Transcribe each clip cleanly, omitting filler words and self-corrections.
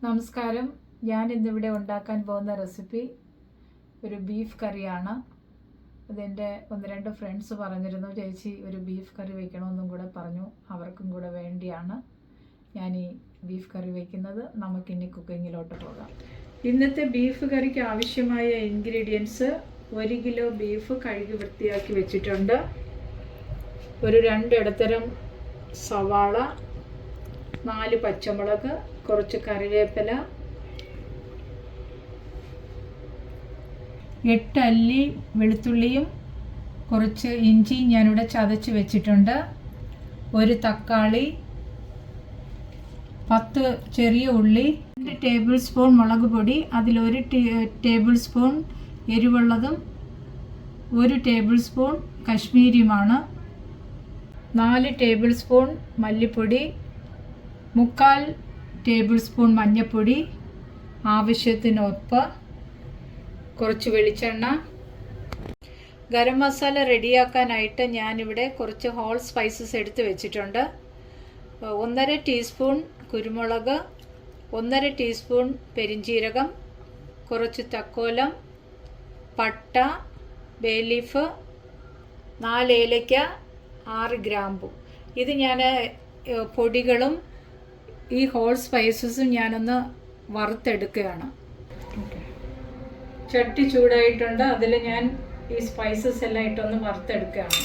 നമസ്കാരം. ഞാൻ ഇന്നിവിടെ ഉണ്ടാക്കാൻ പോകുന്ന റെസിപ്പി ഒരു ബീഫ് കറിയാണ്. അതെൻ്റെ ഒന്ന് രണ്ട് ഫ്രണ്ട്സ് പറഞ്ഞിരുന്നു, ചേച്ചി ഒരു ബീഫ് കറി വയ്ക്കണമെന്നും കൂടെ പറഞ്ഞു. അവർക്കും കൂടെ വേണ്ടിയാണ് ഞാൻ ഈ ബീഫ് കറി വയ്ക്കുന്നത്. നമുക്കിനി കുക്കിങ്ങിലോട്ട് പോകാം. ഇന്നത്തെ ബീഫ് കറിക്ക് ആവശ്യമായ ഇൻഗ്രീഡിയൻസ്: 1 കിലോ ബീഫ് കഴുകി വൃത്തിയാക്കി വെച്ചിട്ടുണ്ട്, ഒരു 2 ഇടത്തരം സവാള, 4 പച്ചമുളക്, കുറച്ച് കറിവേപ്പില, 8 അല്ലി വെളുത്തുള്ളിയും കുറച്ച് ഇഞ്ചിയും ഞാനിവിടെ ചതച്ച് വെച്ചിട്ടുണ്ട്, ഒരു തക്കാളി, 10 ചെറിയ ഉള്ളി, 2 ടേബിൾ സ്പൂൺ മുളക് പൊടി, അതിൽ 1 ടേബിൾ സ്പൂൺ എരിവുള്ളതും 1 ടേബിൾ സ്പൂൺ കശ്മീരിയുമാണ്, 4 ടേബിൾ സ്പൂൺ മല്ലിപ്പൊടി, 3/4 ടേബിൾ സ്പൂൺ മഞ്ഞൾപ്പൊടി, ആവശ്യത്തിന് ഉപ്പ്, കുറച്ച് വെളിച്ചെണ്ണ. ഗരം മസാല റെഡിയാക്കാനായിട്ട് ഞാനിവിടെ കുറച്ച് ഹോൾ സ്പൈസസ് എടുത്ത് വെച്ചിട്ടുണ്ട്. 1/2 ടീസ്പൂൺ കുരുമുളക്, 1/2 ടീസ്പൂൺ പെരിഞ്ജീരകം, കുറച്ച് തക്കോലം, പട്ട, ബേ ലീഫ്, 4 ഏലയ്ക്ക, 6 ഗ്രാമ്പു. ഇത് ഞാൻ പൊടികളും ഈ ഹോൾ സ്പൈസസും ഞാനൊന്ന് വറുത്തെടുക്കുകയാണ്. ചട്ടി ചൂടായിട്ടുണ്ട്, അതിൽ ഞാൻ ഈ സ്പൈസസ് എല്ലാം ഇട്ടൊന്ന് വറുത്തെടുക്കുകയാണ്.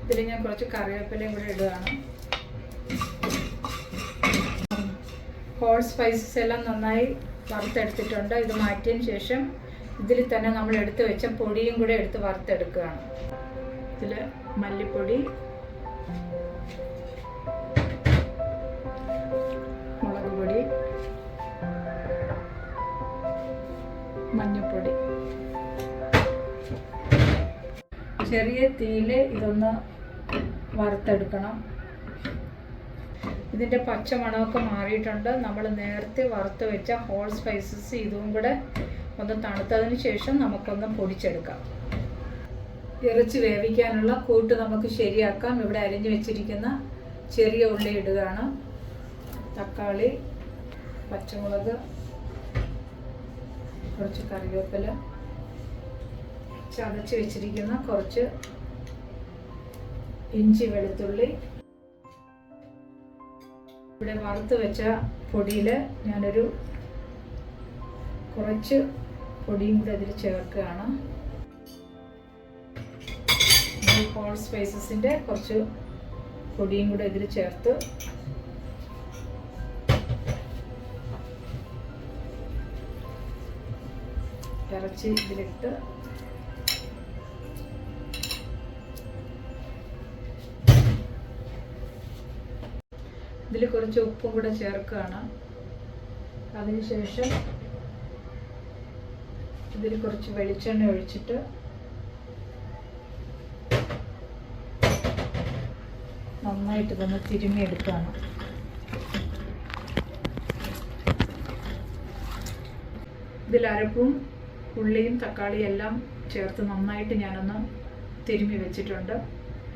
ഇതിൽ ഞാൻ കുറച്ച് കറിവേപ്പിലയും കൂടെ ഇടുകയാണ്. ഹോൾ സ്പൈസസ് എല്ലാം നന്നായി വറുത്തെടുത്തിട്ടുണ്ട്. ഇത് മാറ്റിയതിന് ശേഷം ഇതിൽ തന്നെ നമ്മൾ എടുത്ത് വെച്ച പൊടിയും കൂടെ എടുത്ത് വറുത്തെടുക്കുകയാണ്. ഇതിൽ മല്ലിപ്പൊടി, മുളക് പൊടി, മഞ്ഞൾപ്പൊടി, ചെറിയ തീയിൽ ഇതൊന്ന് വറുത്തെടുക്കണം. ഇതിൻ്റെ പച്ചമണമൊക്കെ മാറിയിട്ടുണ്ട്. നമ്മൾ നേരത്തെ വറുത്ത് വെച്ച ഹോൾ സ്പൈസസ് ഇതും കൂടെ ഒന്ന് തണുത്തതിന് ശേഷം നമുക്കൊന്ന് പൊടിച്ചെടുക്കാം. ഇറച്ചി വേവിക്കാനുള്ള കൂട്ട് നമുക്ക് ശരിയാക്കാം. ഇവിടെ അരിഞ്ഞു വെച്ചിരിക്കുന്ന ചെറിയ ഉള്ളി ഇടുകയാണ്, തക്കാളി, പച്ചമുളക്, കുറച്ച് കറിവേപ്പില, ചതച്ച് വെച്ചിരിക്കുന്ന കുറച്ച് ഇഞ്ചി വെളുത്തുള്ളി. ഇവിടെ വറുത്ത് വെച്ച പൊടിയിൽ ഞാനൊരു കുറച്ച് പൊടിയും കൂടെ അതിൽ ചേർക്കുകയാണ്. ഹോൾ സ്പൈസസിൻ്റെ കുറച്ച് പൊടിയും കൂടെ ഇതിൽ ചേർത്ത് ഇറച്ചി ഇതിലിട്ട് ഇതിൽ കുറച്ച് ഉപ്പും കൂടെ ചേർക്കുകയാണ്. അതിനുശേഷം ഇതിൽ കുറച്ച് വെളിച്ചെണ്ണ ഒഴിച്ചിട്ട് നന്നായിട്ട് ഇതൊന്ന് തിരുമ്മിയെടുക്കുകയാണ്. ഇതിൽ അരപ്പും ഉള്ളിയും തക്കാളിയും എല്ലാം ചേർത്ത് നന്നായിട്ട് ഞാനൊന്ന് തിരുമ്മി വെച്ചിട്ടുണ്ട്.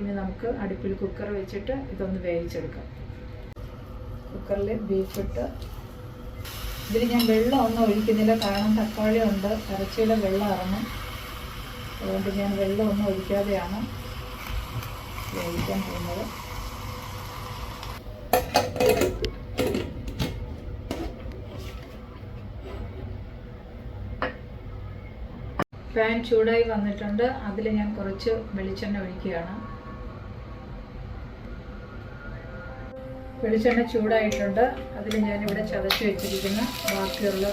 ഇനി നമുക്ക് അടുപ്പിൽ കുക്കർ വെച്ചിട്ട് ഇതൊന്ന് വേവിച്ചെടുക്കാം. കുക്കറിൽ ബീഫിട്ട് ഇതിൽ ഞാൻ വെള്ളം ഒന്നും ഒഴിക്കുന്നില്ല, കാരണം തക്കാളി ഉണ്ട്, ഇറച്ചിയുടെ വെള്ളം ഇറങ്ങും. അതുകൊണ്ട് ഞാൻ വെള്ളം ഒന്നും ഒഴിക്കാതെയാണ് വേവിക്കാൻ പോകുന്നത്. പാൻ ചൂടായി വന്നിട്ടുണ്ട്, അതിൽ ഞാൻ കുറച്ച് വെളിച്ചെണ്ണ ഒഴിക്കുകയാണ്. വെളിച്ചെണ്ണ ചൂടായിട്ടുണ്ട്, അതിൽ ഞാനിവിടെ ചതച്ച് വെച്ചിരിക്കുന്ന ബാക്കിയുള്ള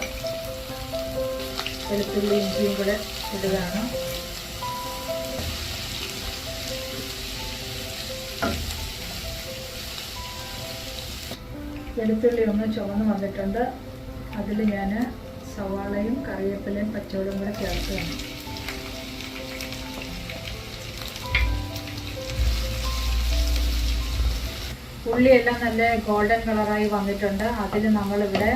വെളുത്തുള്ളി ഇഞ്ചിയും കൂടെ ഇടുകയാണ്. വെളുത്തുള്ളി ഒന്ന് ചുവന്ന് വന്നിട്ടുണ്ട്, അതിൽ ഞാൻ സവാളയും കറിവേപ്പിലയും പച്ചമുളകും കൂടെ ചേർക്കുകയാണ്. ഉള്ളിയെല്ലാം നല്ല ഗോൾഡൻ കളറായി വന്നിട്ടുണ്ട്. അതിൽ നമ്മളിവിടെ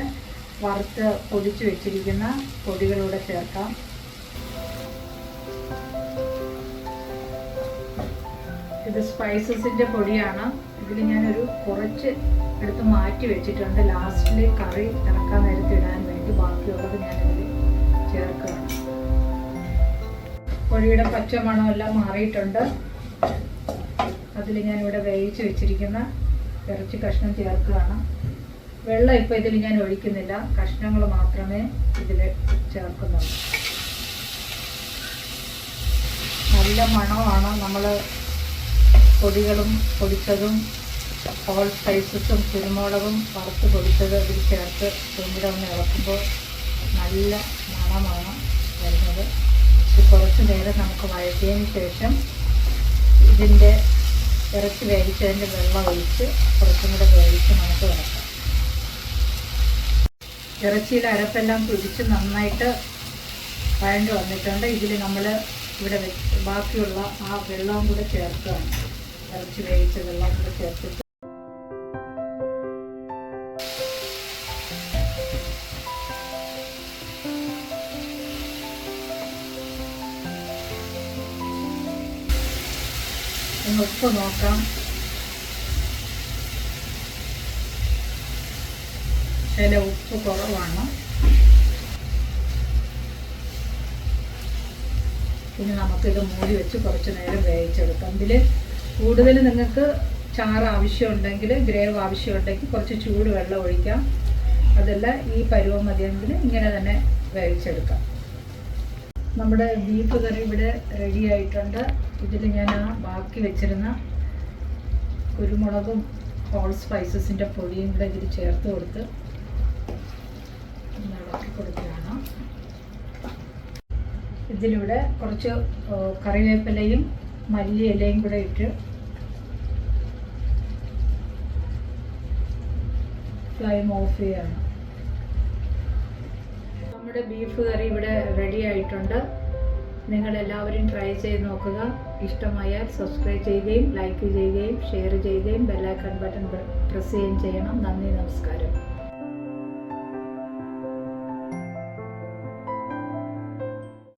വറുത്ത് പൊടിച്ച് വെച്ചിരിക്കുന്ന പൊടികളൂടെ ചേർക്കാം. ഇത് സ്പൈസസിൻ്റെ പൊടിയാണ്. ഇതിൽ ഞാനൊരു കുറച്ച് എടുത്ത് മാറ്റി വെച്ചിട്ടുണ്ട്. ലാസ്റ്റിൽ കറി ഇറക്കാൻ നേരത്ത് ഇടാൻ വേണ്ടി ബാക്കിയുള്ളത് ഞാനിതിൽ ചേർക്കുകയാണ്. പൊടിയുടെ പച്ചമണമെല്ലാം മാറിയിട്ടുണ്ട്. അതിൽ ഞാനിവിടെ വേവിച്ച് വെച്ചിരിക്കുന്ന ഇറച്ചി കഷ്ണം ചേർക്കുകയാണ്. വെള്ളം ഇപ്പോൾ ഇതിൽ ഞാൻ ഒഴിക്കുന്നില്ല, കഷ്ണങ്ങൾ മാത്രമേ ഇതിൽ ചേർക്കുന്നുള്ളൂ. നല്ല മണമാണ്. നമ്മൾ പൊടികളും പൊടിച്ചതും ഹോൾ സ്പൈസസും കുരുമുളകും വറുത്ത് പൊടിച്ചത് ഇതിൽ ചേർത്ത് ഇവിടെ ഒന്ന് ഇളക്കുമ്പോൾ നല്ല മണമാണ് വരുന്നത്. ഇത് കുറച്ച് നേരം നമുക്ക് വഴറ്റിയതിന് ശേഷം ഇതിൻ്റെ ഇറച്ചി വേവിച്ചതിൻ്റെ വെള്ളം ഒഴിച്ച് കുറച്ചും കൂടെ വേവിച്ച് നമുക്ക് വറക്കാം. ഇറച്ചിയിൽ അരപ്പെല്ലാം പിടിച്ച് നന്നായിട്ട് വഴണ്ട് വന്നിട്ടുണ്ട്. ഇതിൽ നമ്മൾ ഇവിടെ ബാക്കിയുള്ള ആ വെള്ളവും കൂടെ ചേർക്കുകയാണ്. ഇറച്ചി വേവിച്ച വെള്ളം കൂടെ ചേർത്തിട്ട് ഒന്ന് ഉപ്പ് നോക്കാം. ചില ഉപ്പ് കുറവാണ്. ഇനി നമുക്കിത് മൂടി വെച്ച് കുറച്ച് നേരം വേവിച്ചെടുക്കാം. ഇതിൽ കൂടുതൽ നിങ്ങൾക്ക് ചാറ് ആവശ്യമുണ്ടെങ്കിൽ, ഗ്രേവ് ആവശ്യമുണ്ടെങ്കിൽ കുറച്ച് ചൂട് വെള്ളം ഒഴിക്കാം. അതല്ല ഈ പരുവം മതിയെങ്കിൽ ഇങ്ങനെ തന്നെ വേവിച്ചെടുക്കാം. നമ്മുടെ ബീഫ് കറി ഇവിടെ റെഡി ആയിട്ടുണ്ട്. ഇതിൽ ഞാൻ ആ ബാക്കി വെച്ചിരുന്ന കുരുമുളകും ഹോൾ സ്പൈസസിൻ്റെ പൊടിയും കൂടെ ഇതിൽ ചേർത്ത് കൊടുത്ത് ഇളക്കി കൊടുക്കുകയാണ്. ഇതിലൂടെ കുറച്ച് കറിവേപ്പിലയും മല്ലിയിലയും കൂടെ ഇട്ട് ഫ്ലെയിം ഓഫ് ചെയ്യാണ്. നമ്മുടെ ബീഫ് കറി ഇവിടെ റെഡി ആയിട്ടുണ്ട്. നിങ്ങളെല്ലാവരും ട്രൈ ചെയ്ത് നോക്കുക. ഇഷ്ടമായാൽ സബ്സ്ക്രൈബ് ചെയ്യുകയും ലൈക്ക് ചെയ്യുകയും ഷെയർ ചെയ്യുകയും ബെൽ ഐക്കൺ ബട്ടൺ പ്രസ് ചെയ്യുകയും ചെയ്യണം. നന്ദി, നമസ്കാരം.